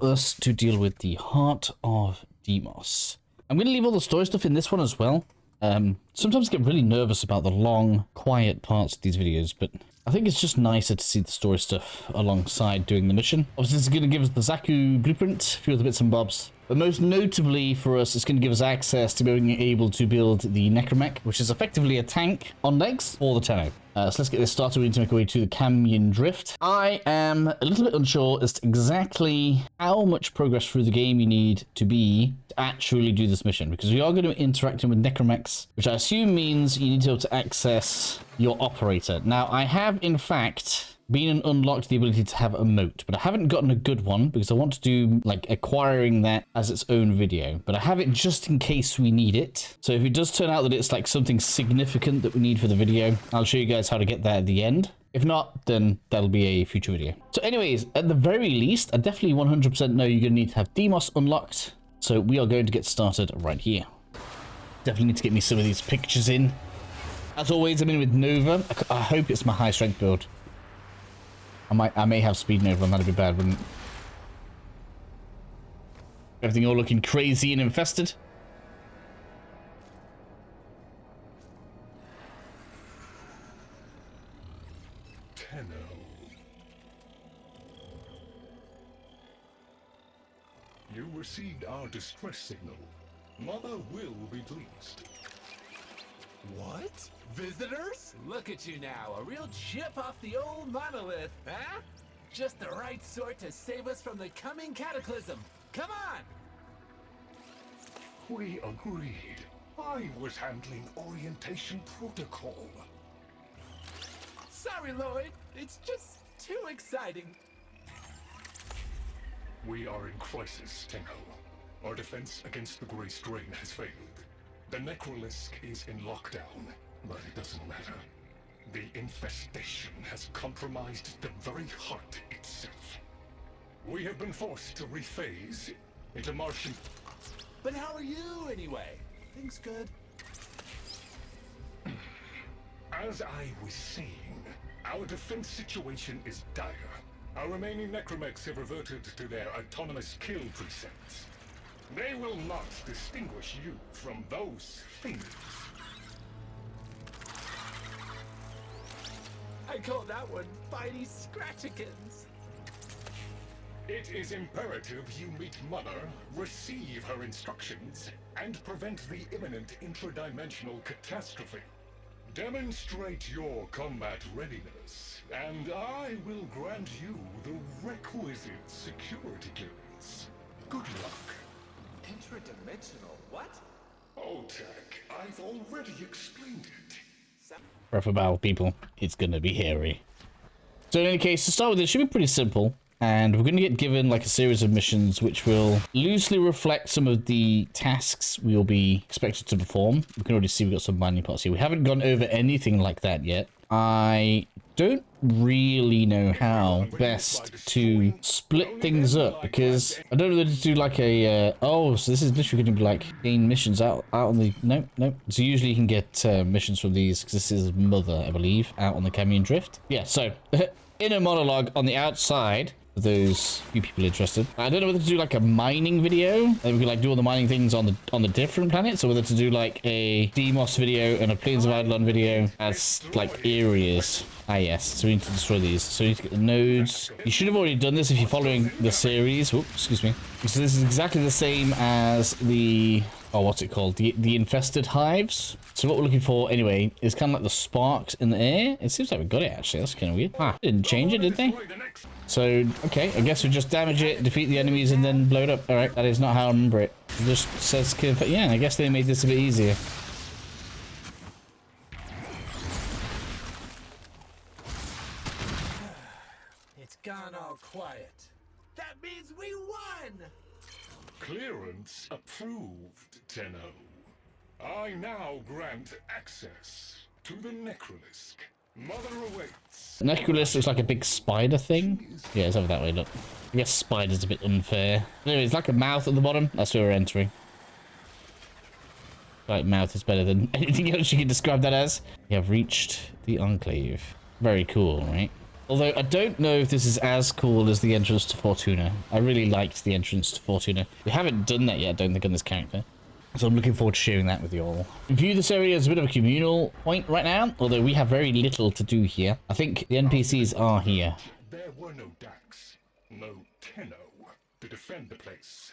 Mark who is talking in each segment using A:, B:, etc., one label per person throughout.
A: us to deal with the Heart of Deimos. I'm going to leave all the story stuff in this one as well. Sometimes I get really nervous about the long, quiet parts of these videos, but I think it's just nicer to see the story stuff alongside doing the mission. Obviously, it's going to give us the Zaku blueprint, a few other bits and bobs. But most notably for us, it's going to give us access to being able to build the Necromech, which is effectively a tank on legs for the Tenno. So let's get this started. We need to make our way to the Canyon Drift. I am a little bit unsure as to exactly how much progress through the game you need to actually do this mission, because we are going to be interacting with Necromechs, which I assume means you need to be able to access your operator. Now, I have, in fact, been and unlocked the ability to have a moat, but I haven't gotten a good one because I want to do like acquiring that as its own video, but I have it just in case we need it. So if it does turn out that it's like something significant that we need for the video, I'll show you guys how to get that at the end. If not, then that'll be a future video. So anyways, at the very least, I definitely 100% know you're going to need to have Deimos unlocked. So we are going to get started right here. Definitely need to get me some of these pictures in. As always, I'm in with Nova. I hope it's my high strength build. I may have speed Nova, and that'd be bad, wouldn't it? Everything all looking crazy and infested.
B: Tenno. You received our distress signal. Mother will be pleased.
C: What? Visitors? Look at you now, a real chip off the old monolith, huh? Just the right sort to save us from the coming cataclysm. Come on!
B: We agreed. I was handling orientation protocol.
C: Sorry, Lloyd. It's just too exciting.
B: We are in crisis, Tenno. Our defense against the Grey Strain has failed. The Necrolisk is in lockdown, but it doesn't matter. The infestation has compromised the very heart itself. We have been forced to rephase into Martian...
C: But how are you, anyway? Things good?
B: As I was saying, our defense situation is dire. Our remaining Necromechs have reverted to their autonomous kill precepts. They will not distinguish you from those things.
C: I call that one Bitey Scratchikins.
B: It is imperative you meet Mother, receive her instructions, and prevent the imminent intradimensional catastrophe. Demonstrate your combat readiness, and I will grant you the requisite security clearance. Good luck.
C: Intradimensional what?
B: Oh, Tech, I've already explained it.
A: Breath of Battle, people. It's going to be hairy. So in any case, to start with, it should be pretty simple. And we're going to get given like a series of missions which will loosely reflect some of the tasks we will be expected to perform. We can already see we've got some mining parts here. We haven't gone over anything like that yet. I don't really know how best to split things up because I don't know whether to do like a oh, so this is literally going to be like gain missions out on the nope. So usually you can get missions from these because this is Mother, I believe, out on the Canyon Drift. Yeah, so inner monologue on the outside. Those few people interested. I don't know whether to do like a mining video and we can like do all the mining things on the different planets, or whether to do like a Deimos video and a Plains of Eidolon video as like areas. Ah yes, so we need to destroy these. So we need to get the nodes. You should have already done this if you're following the series. Oops, excuse me. So this is exactly the same as the what's it called? The infested hives. So what we're looking for anyway is kind of like the sparks in the air. It seems like we got it actually. That's kind of weird. Didn't change it, did they? So, okay, I guess we just damage it, defeat the enemies, and then blow it up. Alright, that is not how I remember it. It just says, yeah, I guess they made this a bit easier.
C: It's gone all quiet. That means we won!
B: Clearance approved, Tenno. I now grant access to the Necrolisk. Mother awaits.
A: Necrolisk looks like a big spider thing. Yeah, it's over that way, look. I guess spider's a bit unfair. Anyway, it's like a mouth at the bottom. That's where we're entering. Like, mouth is better than anything else you can describe that as. We have reached the Enclave. Very cool, right? Although I don't know if this is as cool as the entrance to Fortuna. I really liked the entrance to Fortuna. We haven't done that yet, I don't think, on this character. So I'm looking forward to sharing that with you all. View this area as a bit of a communal point right now, although we have very little to do here. I think the NPCs are here.
B: There were no Dax, no Tenno to defend the place.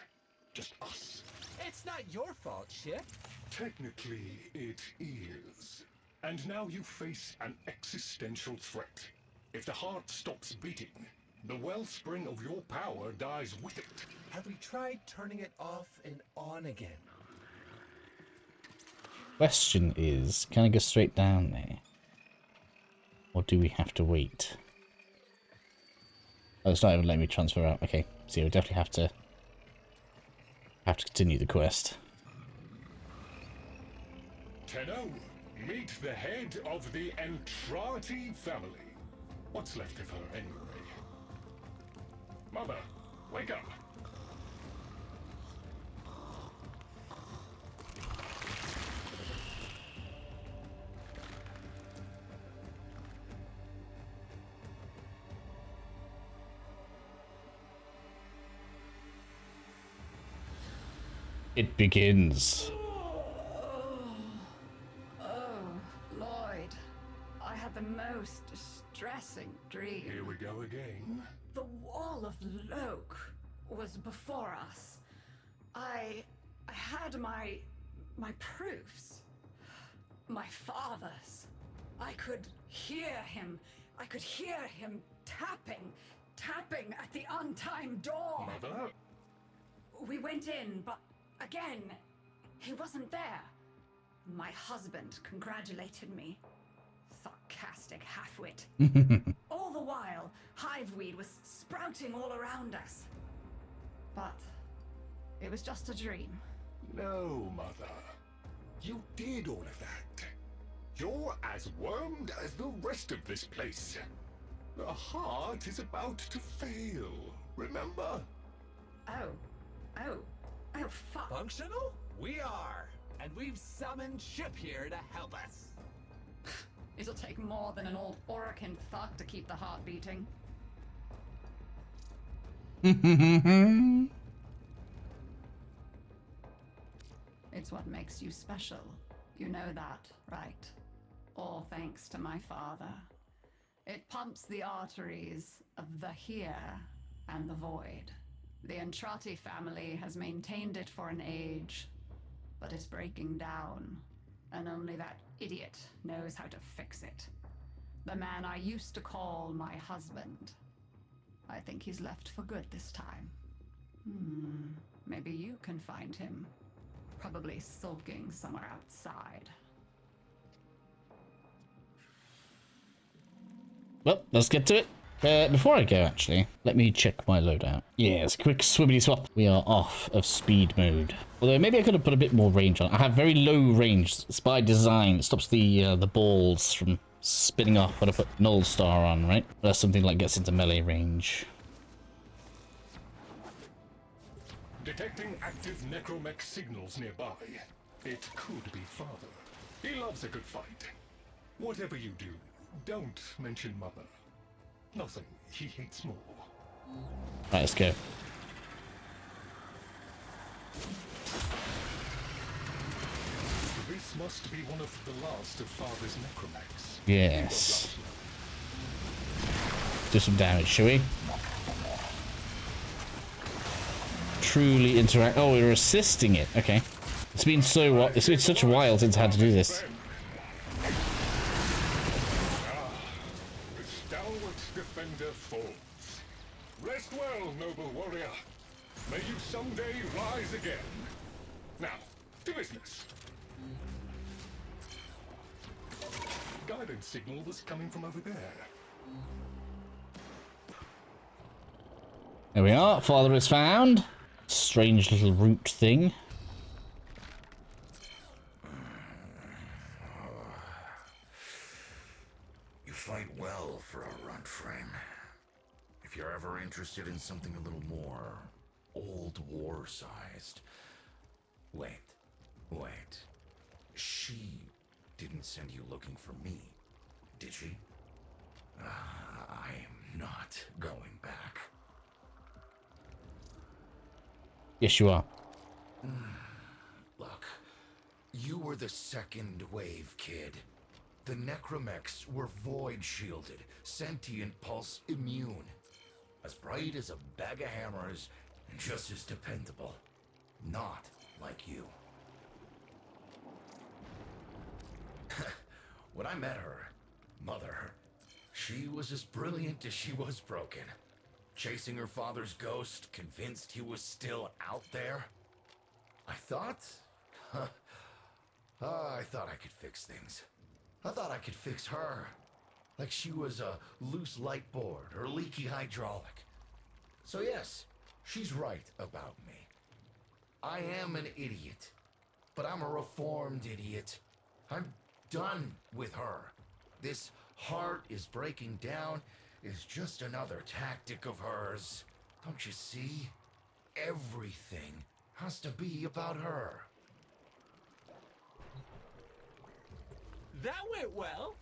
B: Just us.
C: It's not your fault, Ship.
B: Technically, it is. And now you face an existential threat. If the heart stops beating, the wellspring of your power dies with it.
C: Have we tried turning it off and on again?
A: Question is, can I go straight down there? Or do we have to wait? Oh, it's not even letting me transfer out. Okay, so we definitely have to continue the quest.
B: Tenno, meet the head of the Entrati family. What's left of her anyway? Mother, wake up.
A: It begins.
D: Lloyd, I had the most distressing dream.
B: Here we go again.
D: The wall of Loke was before us. I had my proofs. My father's. I could hear him. I could hear him tapping at the untimed door.
B: Mother?
D: We went in, but again, he wasn't there. My husband congratulated me. Sarcastic halfwit. All the while, hiveweed was sprouting all around us. But it was just a dream.
B: No, Mother. You did all of that. You're as wormed as the rest of this place. The heart is about to fail, remember?
D: Oh, fuck.
C: Functional? We are. And we've summoned Ship here to help us.
D: It'll take more than an old Orokin thug to keep the heart beating. It's what makes you special. You know that, right? All thanks to my father. It pumps the arteries of the here and the void. The Entrati family has maintained it for an age, but it's breaking down, and only that idiot knows how to fix it. The man I used to call my husband. I think he's left for good this time. Maybe you can find him. Probably sulking somewhere outside.
A: Well, let's get to it. Before I go, actually, let me check my loadout. Yes, quick swimmity swap. We are off of speed mode. Although maybe I could have put a bit more range on. I have very low range. It's by design. It stops the balls from spinning off when I put Null Star on, right? That's something like gets into melee range.
B: Detecting active necromech signals nearby. It could be Father. He loves a good fight. Whatever you do, don't mention Mother. Nothing he hates more.
A: Right, let's go.
B: This must be one of the last of Father's necromechs.
A: Yes. Do some damage, shall we? Truly interact. Oh, we're assisting it. Okay. It's been such a while since I had to do this.
B: The stalwart defender falls. Rest well, noble warrior. May you someday rise again. Now, to business. Guidance signal was coming from over there.
A: There we are. Father is found. Strange little root thing.
E: You fight well for a Warframe. If you're ever interested in something a little more old war-sized. Wait. She didn't send you looking for me, did she? I'm not going back.
A: Yes, you are.
E: Look, you were the second wave, kid. The necromechs were void shielded, sentient pulse immune. As bright as a bag of hammers, and just as dependable. Not like you. When I met her, Mother, she was as brilliant as she was broken. Chasing her father's ghost, convinced he was still out there. I thought I could fix things. I thought I could fix her. Like she was a loose light board or leaky hydraulic. So yes, she's right about me. I am an idiot, but I'm a reformed idiot. I'm done with her. This heart is breaking down is just another tactic of hers. Don't you see? Everything has to be about her.
C: That went well.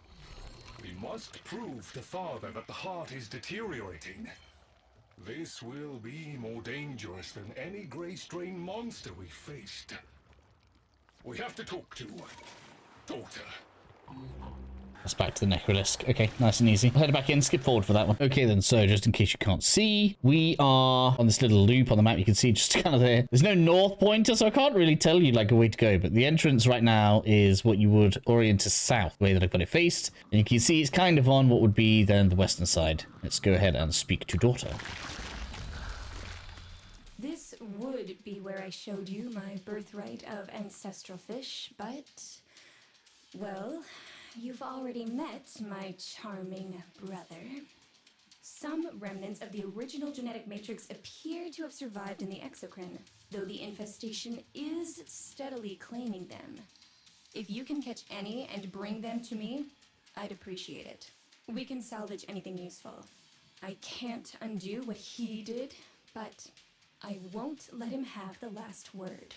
B: We must prove to Father that the heart is deteriorating. This will be more dangerous than any gray strain monster we faced. We have to talk to daughter.
A: That's back to the necrolisk. Okay, nice and easy. I'll head back in, skip forward for that one. Okay then, so just in case you can't see, we are on this little loop on the map. You can see just kind of there. There's no north pointer, so I can't really tell you like a way to go, but the entrance right now is what you would orient to south, the way that I've got it faced. And you can see it's kind of on what would be then the western side. Let's go ahead and speak to daughter.
F: This would be where I showed you my birthright of ancestral fish, but, well, you've already met my charming brother. Some remnants of the original genetic matrix appear to have survived in the exocrine, though the infestation is steadily claiming them. If you can catch any and bring them to me, I'd appreciate it. We can salvage anything useful. I can't undo what he did, but I won't let him have the last word.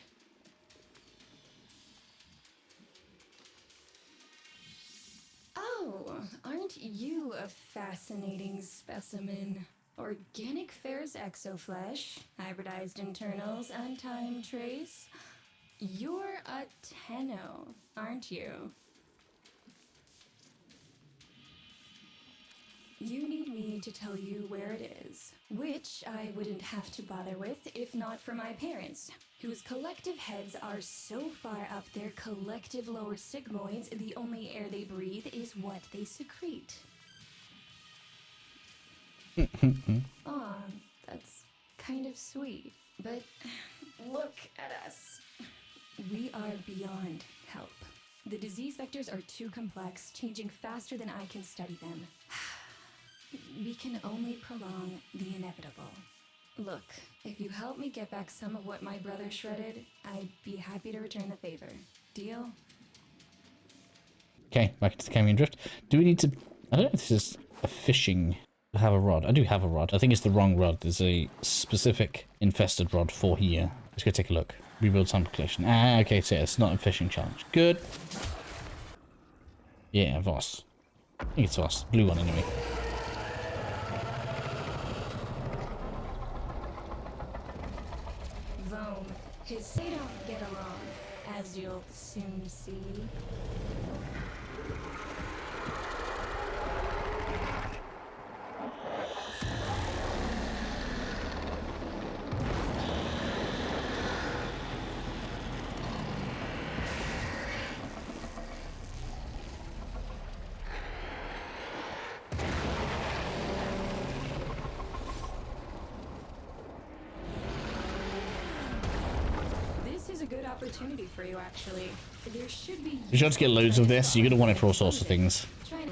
F: Oh, aren't you a fascinating specimen? Organic ferrous exoflesh, hybridized internals, and time trace. You're a tenno, aren't you? You need me to tell you where it is, which I wouldn't have to bother with if not for my parents, whose collective heads are so far up their collective lower sigmoids, the only air they breathe is what they secrete. Aw, that's kind of sweet, but look at us. We are beyond help. The disease vectors are too complex, changing faster than I can study them. We can only prolong the inevitable. Look, if you help me get back some of what my brother shredded, I'd be happy to return the favor. Deal?
A: Okay, back into the Camion Drift. Do we need to... I don't know if this is a fishing... I have a rod. I do have a rod. I think it's the wrong rod. There's a specific infested rod for here. Let's go take a look. Rebuild sample collection. Ah, okay, so yeah, it's not a fishing challenge. Good. Yeah, Voss. I think it's Voss. Blue one anyway.
F: They don't get along, as you'll soon see. Opportunity for you, actually. There should be.
A: You should get loads of this. You're gonna want it for all sorts of things.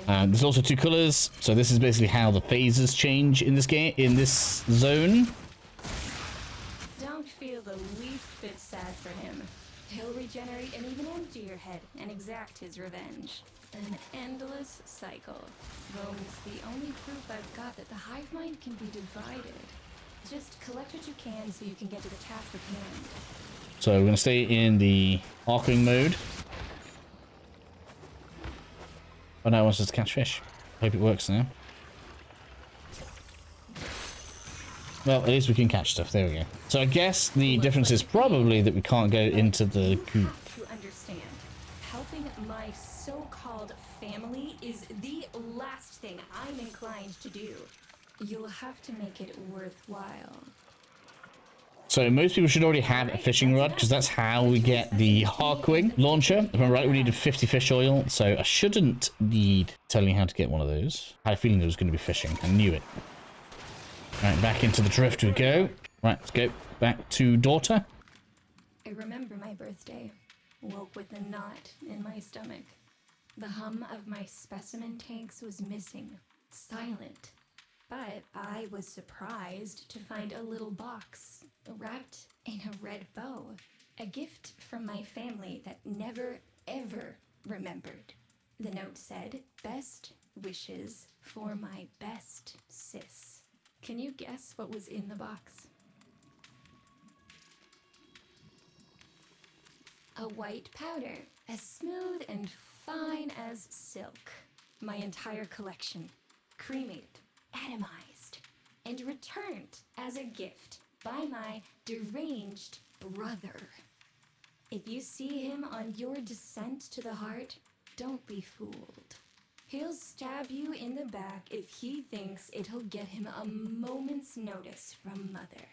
A: There's also two colors, so this is basically how the phases change in this game, in this zone.
F: Don't feel the least bit sad for him. He'll regenerate and even empty your head and exact his revenge. An endless cycle. Rome's the only proof I've got that the hive mind can be divided. Just collect what you can so you can get to the task at hand.
A: So we're going to stay in the arcing mode. Oh no, it wants us to catch fish. Hope it works now. Well, at least we can catch stuff. There we go. So I guess the difference is probably that we can't go into the coop.
F: You have to understand, helping my so-called family is the last thing I'm inclined to do. You'll have to make it worthwhile.
A: So most people should already have a fishing rod, because that's how we get the Harkwing launcher. If I'm right, we needed 50 fish oil, so I shouldn't need telling you how to get one of those. I had a feeling there was going to be fishing. I knew it. Right, back into the drift we go. Right, let's go back to daughter.
F: I remember my birthday. Woke with a knot in my stomach. The hum of my specimen tanks was missing. Silent. But I was surprised to find a little box wrapped in a red bow. A gift from my family that never, ever remembered. The note said, "Best wishes for my best sis." Can you guess what was in the box? A white powder, as smooth and fine as silk. My entire collection, cremated, atomized, and returned as a gift by my deranged brother. If you see him on your descent to the heart, don't be fooled. He'll stab you in the back if he thinks it'll get him a moment's notice from Mother.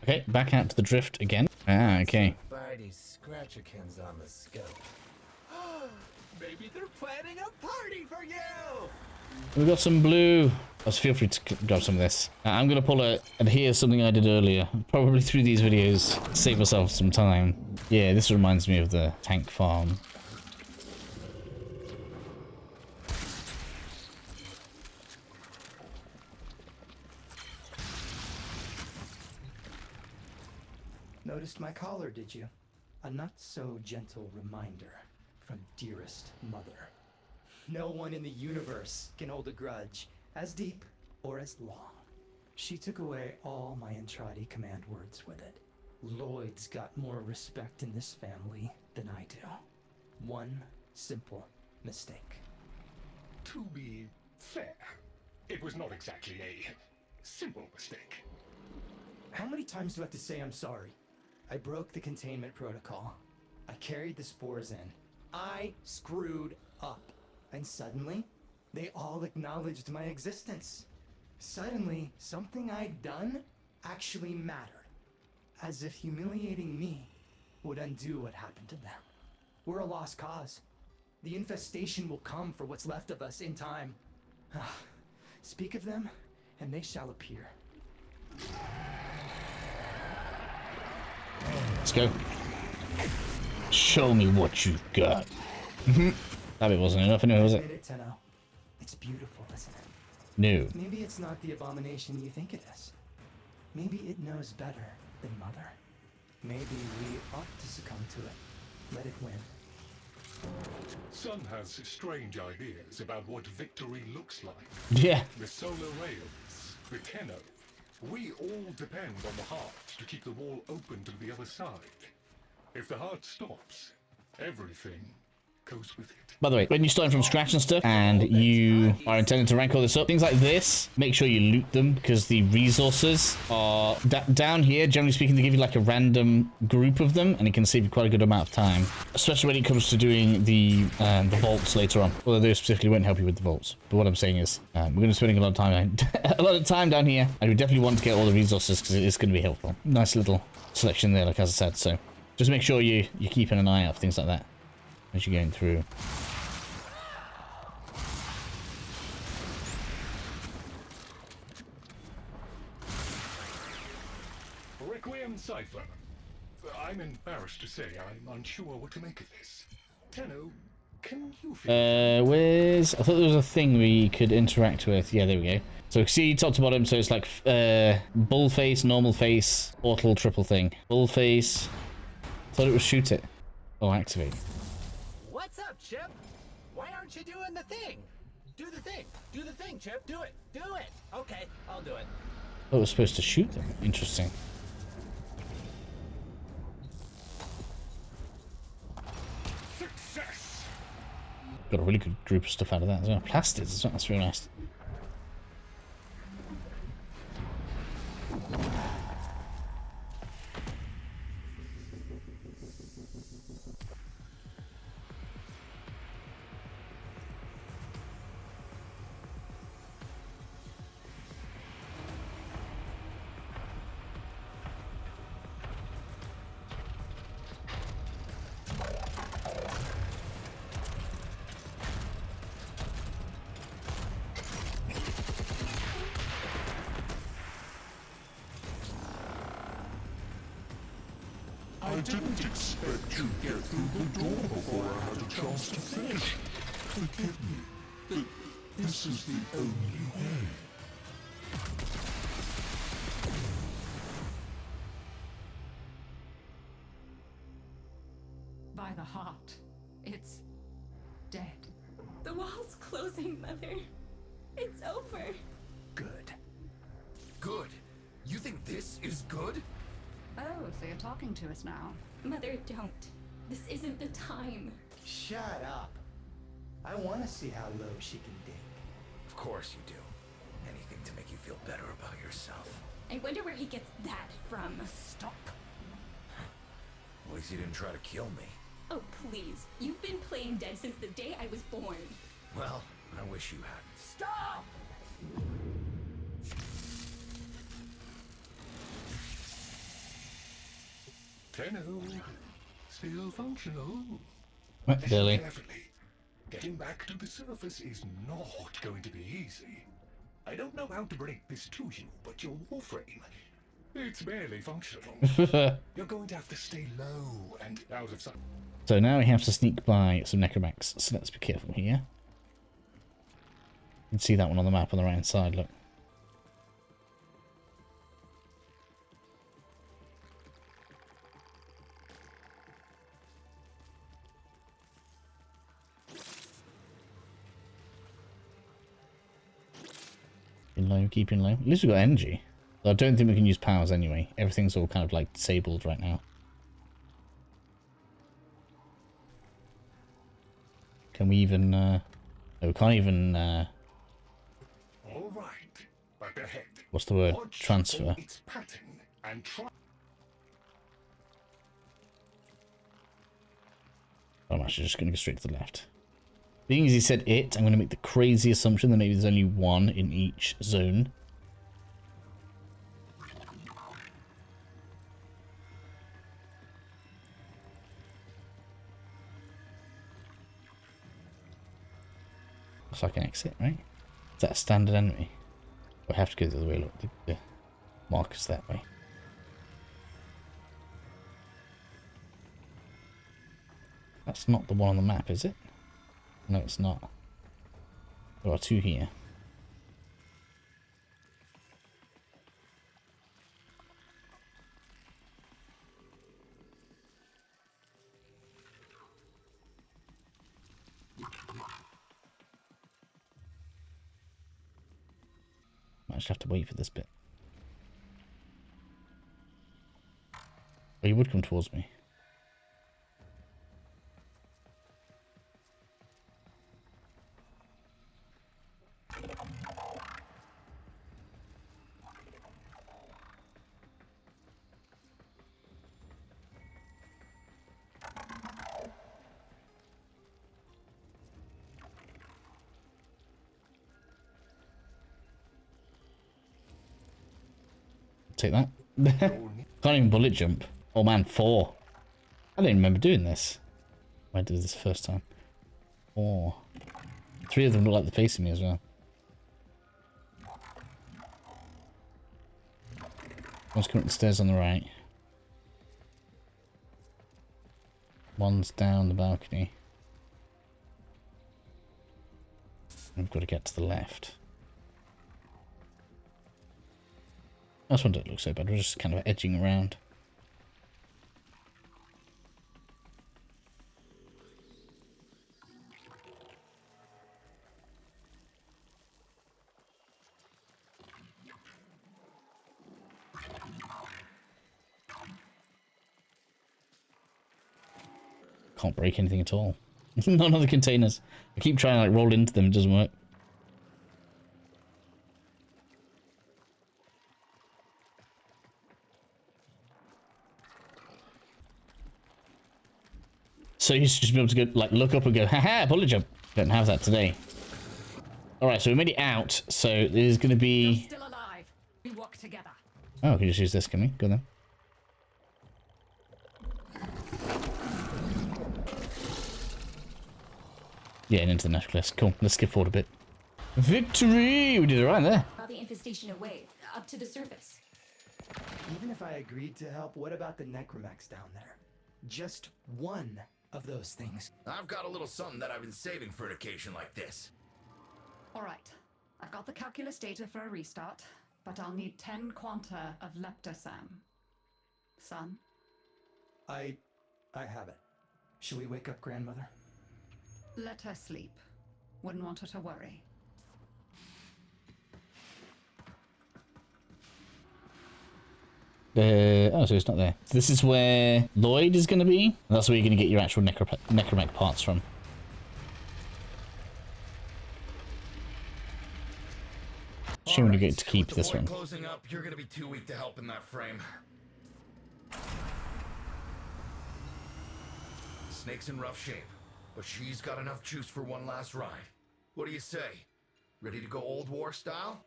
A: Okay, back out to the drift again. Ah, okay.
C: Birdie's scratcherkins on the scope. Maybe they're planning a party for you!
A: We got some blue. Let's feel free to grab some of this. I'm going to pull a adhere something I did earlier. Probably through these videos. Save myself some time. Yeah, this reminds me of the tank farm.
G: Noticed my collar, did you? A not so gentle reminder from dearest mother. No one in the universe can hold a grudge as deep or as long. She took away all my Entrati command words with it. Lloyd's got more respect in this family than I do. One simple mistake.
B: To be fair, it was not exactly a simple mistake.
G: How many times do I have to say I'm sorry? I broke the containment protocol. I carried the spores in. I screwed up. And suddenly, they all acknowledged my existence. Suddenly, something I'd done actually mattered. As if humiliating me would undo what happened to them. We're a lost cause. The infestation will come for what's left of us in time. Speak of them, and they shall appear.
A: Let's go. Show me what you've got. That bit wasn't enough anyway, was it?
G: Admit it, Tenno. It's beautiful, isn't it?
A: No.
G: Maybe it's not the abomination you think it is. Maybe it knows better than Mother. Maybe we ought to succumb to it. Let it win.
B: Sun has strange ideas about what victory looks like.
A: Yeah.
B: The solar rails, the Tenno. We all depend on the heart to keep the wall open to the other side. If the heart stops, everything goes with it.
A: By the way, when you're starting from scratch and stuff, and you are intending to rank all this up, things like this, make sure you loot them, because the resources are down here. Generally speaking, they give you like a random group of them, and it can save you quite a good amount of time, especially when it comes to doing the vaults later on. Although those specifically won't help you with the vaults. But what I'm saying is, we're going to be spending a lot of time down here, and we definitely want to get all the resources because it is going to be helpful. Nice little selection there, like as I said. So just make sure you're keeping an eye out for things like that as you're going through.
B: Requiem Cipher. I'm embarrassed to say I'm unsure what to make of this. Tenno, can you
A: Where's... I thought there was a thing we could interact with. Yeah, there we go. So see top to bottom, so it's like bull face, normal face, portal, triple thing. Bull face. Thought it was shoot it. Oh, activate.
C: What's up, Chip? Why aren't you doing the thing? Do the thing. Do the thing, Chip. Do it. Do it. Okay, I'll do it.
A: Oh, it was supposed to shoot them. Interesting.
B: Success!
A: Got a really good group of stuff out of that as well. Plastids as well. That's really nice.
B: I didn't expect you'd get through the door before I had a chance to finish. Forgive me, but this is the only way.
D: By the heart, it's dead.
F: The wall's closing, Mother. It's over.
G: Good.
E: Good? You think this is good?
D: Oh, so you're talking to us now.
F: Mother, don't. This isn't the time.
G: Shut up. I want to see how low she can dig.
E: Of course you do. Anything to make you feel better about yourself.
F: I wonder where he gets that from.
D: Stop.
E: At least you didn't try to kill me.
F: Oh, please. You've been playing dead since the day I was born.
E: Well, I wish you hadn't.
D: Stop!
B: Tenno, still functional.
A: Billy.
B: Carefully. Getting back to the surface is not going to be easy. I don't know how to break this to you, but your Warframe, it's barely functional. You're going to have to stay low and out of sight.
A: So now we have to sneak by some necromax, so let's be careful here. You can see that one on the map on the right hand side, look. Low, keeping low. At least we've got energy. I don't think we can use powers anyway. Everything's all kind of like disabled right now. Can we even, no, we can't even,
B: All right, but ahead.
A: what's the word?
B: Watch
A: Transfer.
B: for its pattern and try.
A: I'm actually just going to go straight to the left. Being as he said it, I'm going to make the crazy assumption that maybe there's only one in each zone. Looks like an exit, right? Is that a standard enemy? I have to go the other way, look, the marker's that way. That's not the one on the map, is it? No, it's not. There are two here. Might just have to wait for this bit. Oh, he would come towards me. Take that. Can't even bullet jump. Oh man, 4. I don't remember doing this. I did this first time. 4. 3 of them look like they're facing me as well. One's coming up the stairs on the right. One's down the balcony. I've got to get to the left. This one doesn't look so bad, we're just kind of edging around. Can't break anything at all. None of the containers. I keep trying to like roll into them, it doesn't work. So you should just be able to go, like, look up and go, haha, bullet jump. Don't have that today. Alright, so we made it out. So there's going to be...
D: You're still alive. We walk together.
A: Oh, we can just use this, can we? Go then. Yeah, and into the necklace. Cool. Let's skip forward a bit. Victory! We did it right there.
F: Draw the infestation away, up to the surface.
G: Even if I agreed to help, what about the necromax down there? Just one of those things.
E: I've got a little something that I've been saving for an occasion like this.
D: All right. I've got the calculus data for a restart, but I'll need 10 quanta of leptosam. Son?
G: I have it. Shall we wake up grandmother?
D: Let her sleep. Wouldn't want her to worry.
A: Oh, so it's not there. This is where Lloyd is going to be. That's where you're going to get your actual necromech parts from. Shame you get to keep this one.
E: Closing up, you're gonna be too weak to help in that frame. Snake's in rough shape, but she's got enough juice for one last ride. What do you say? Ready to go old war style?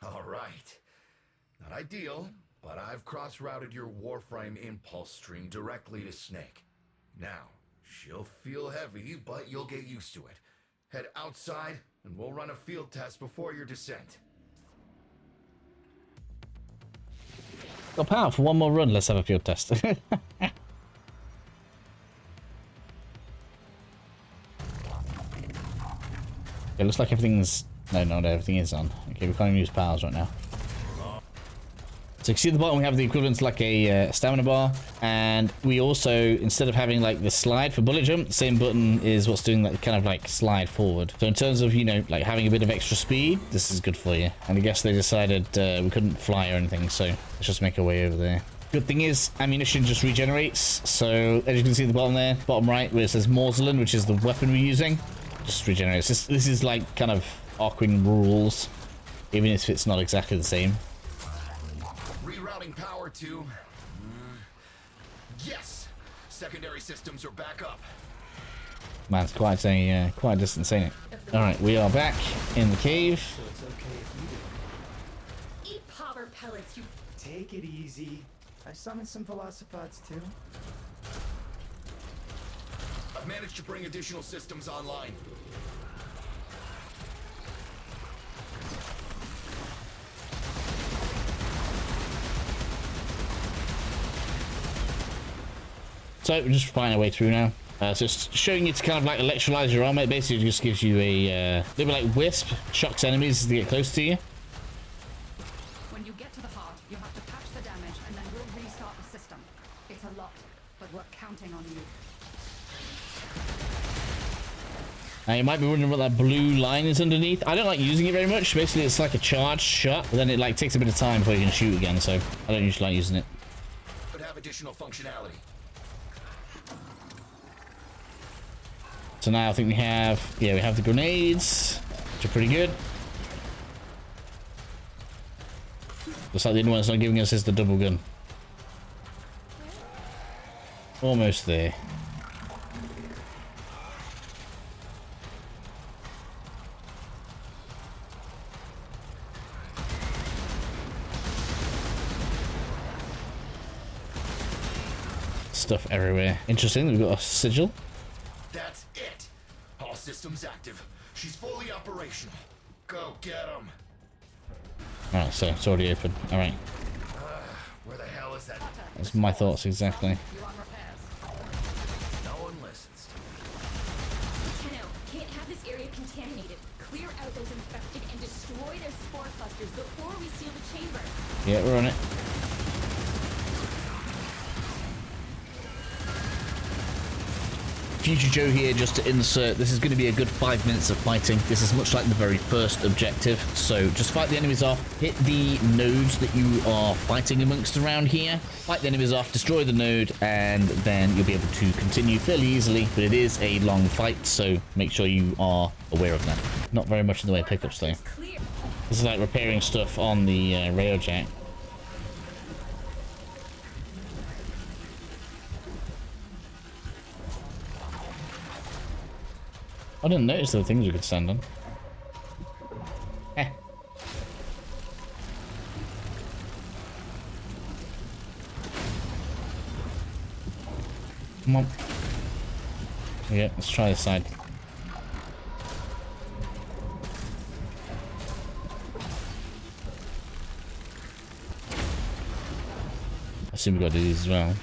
E: All right. Not ideal, but I've cross-routed your Warframe impulse stream directly to Snake. Now, she'll feel heavy, but you'll get used to it. Head outside, and we'll run a field test before your descent.
A: Got power for one more run. Let's have a field test. It looks like everything's... No, everything is on. Okay, we can't even use powers right now. So you can see at the bottom we have the equivalent to like a stamina bar, and we also, instead of having like the slide for bullet jump, the same button is what's doing that kind of like slide forward. So in terms of, you know, like having a bit of extra speed, this is good for you. And I guess they decided we couldn't fly or anything, so let's just make our way over there. Good thing is, ammunition just regenerates. So as you can see at the bottom there, bottom right, where it says Morzelin, which is the weapon we're using, just regenerates. This is like kind of Arkwing rules, even if it's not exactly the same.
E: Rerouting power to... Yes! Secondary systems are back up.
A: Man, it's quite a distance, ain't it? Alright, we are back in the cave.
G: So it's okay if you do.
F: Eat powder pellets, you...
G: Take it easy. I summoned some velocipods too.
E: I've managed to bring additional systems online.
A: So we're just finding our way through now. So it's showing you to kind of like electrolyze your armor. It basically just gives you a little bit like wisp, shocks enemies as they get close to you.
D: When you get to the heart, you have to patch the damage and then we'll restart the system. It's a lot, but we're counting on you.
A: Now you might be wondering what that blue line is underneath. I don't like using it very much. Basically it's like a charged shot, but then it like takes a bit of time before you can shoot again, so I don't usually like using it.
E: Could have additional functionality.
A: So now I think we have the grenades, which are pretty good. Looks like the only one that's not giving us is the double gun. Almost there. Stuff everywhere. Interesting, we've got a sigil.
E: That's it. All systems active. She's fully operational. Go get them.
A: Alright, so it's already open. Alright.
E: Where the hell is that?
A: That's my thoughts exactly.
D: You on repairs.
E: No one listens to me.
F: Tenno, can't have this area contaminated. Clear out those infected and destroy their spore clusters before we seal the chamber.
A: Yeah, we're on it. Future Joe here, just to insert, this is going to be a good 5 minutes of fighting. This is much like the very first objective, so just fight the enemies off, hit the nodes that you are fighting amongst around here, fight the enemies off, destroy the node, and then you'll be able to continue fairly easily, but it is a long fight, so make sure you are aware of that. Not very much in the way of pickups though.
F: Clear.
A: This is like repairing stuff on the railjack. I didn't notice there were things we could stand on. Eh. Come on. Yeah, let's try this side. I assume we got to do these as well.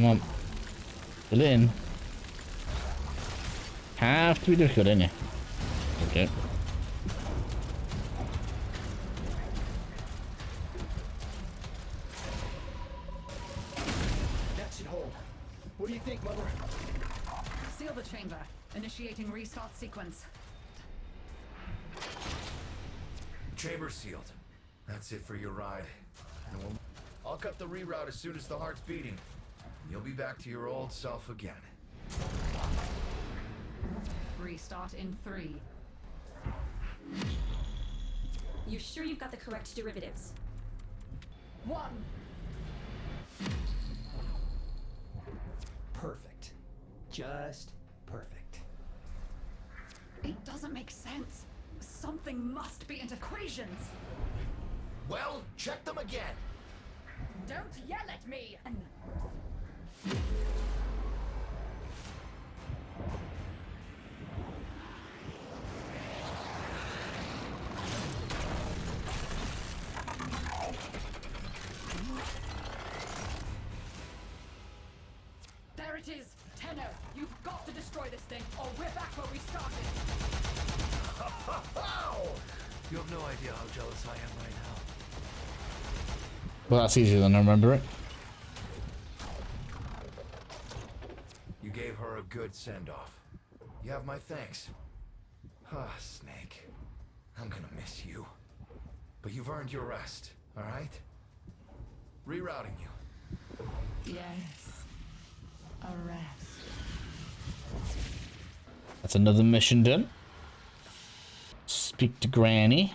A: on. Fill it in. Have to be difficult, don't you? Okay.
G: That should hold. What do you think, Mother?
D: Seal the chamber. Initiating restart sequence.
E: Chamber sealed. That's it for your ride. And I'll cut the reroute as soon as the heart's beating. You'll be back to your old self again.
D: Restart in 3.
F: You sure you've got the correct derivatives?
D: 1.
G: Perfect. Just perfect.
D: It doesn't make sense. Something must be in equations.
E: Well, check them again.
D: Don't yell at me. There it is. Tenno, you've got to destroy this thing, or we're back where we started.
E: You have no idea how jealous I am right now.
A: Well, that's easier than I remember it.
E: You gave her a good send-off. You have my thanks. Ah, Snake. I'm gonna miss you. But you've earned your rest, alright? Rerouting you.
D: Yes. A rest.
A: That's another mission done. Speak to Granny.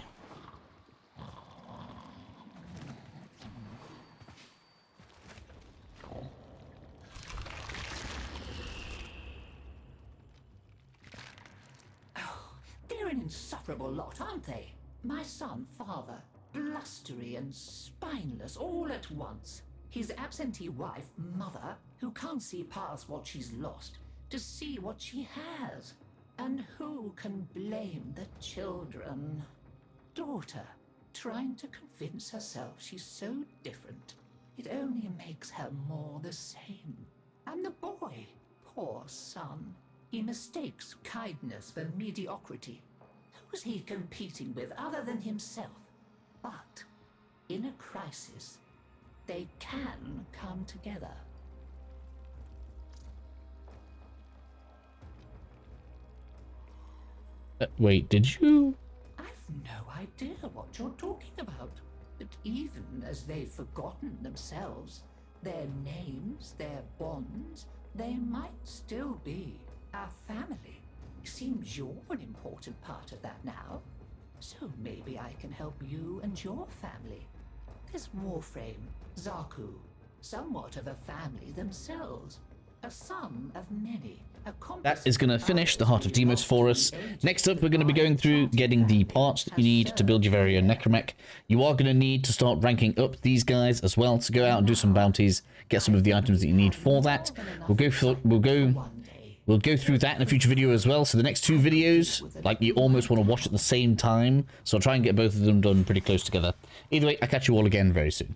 H: They're an insufferable lot, aren't they? My son, father, blustery and spineless all at once. His absentee wife, mother, who can't see past what she's lost to see what she has. And who can blame the children? Daughter, trying to convince herself she's so different. It only makes her more the same. And the boy, poor son, he mistakes kindness for mediocrity. Who's he competing with other than himself? But in a crisis, they can come together.
A: Wait, did you?
H: I've no idea what you're talking about. But even as they've forgotten themselves, their names, their bonds, they might still be our family. Seems you're an important part of that now. So maybe I can help you and your family. There's Warframe, Zaku, somewhat of a family themselves. A sum of many.
A: That is going to finish the Heart of Deimos for us. Next up, we're going to be going through getting the parts that you need to build your very own necromech. You are going to need to start ranking up these guys as well to go out and do some bounties, get some of the items that you need for that. We'll go through that in a future video as well. So the next two videos, like, you almost want to watch at the same time. So I'll try and get both of them done pretty close together. Either way, I'll catch you all again very soon.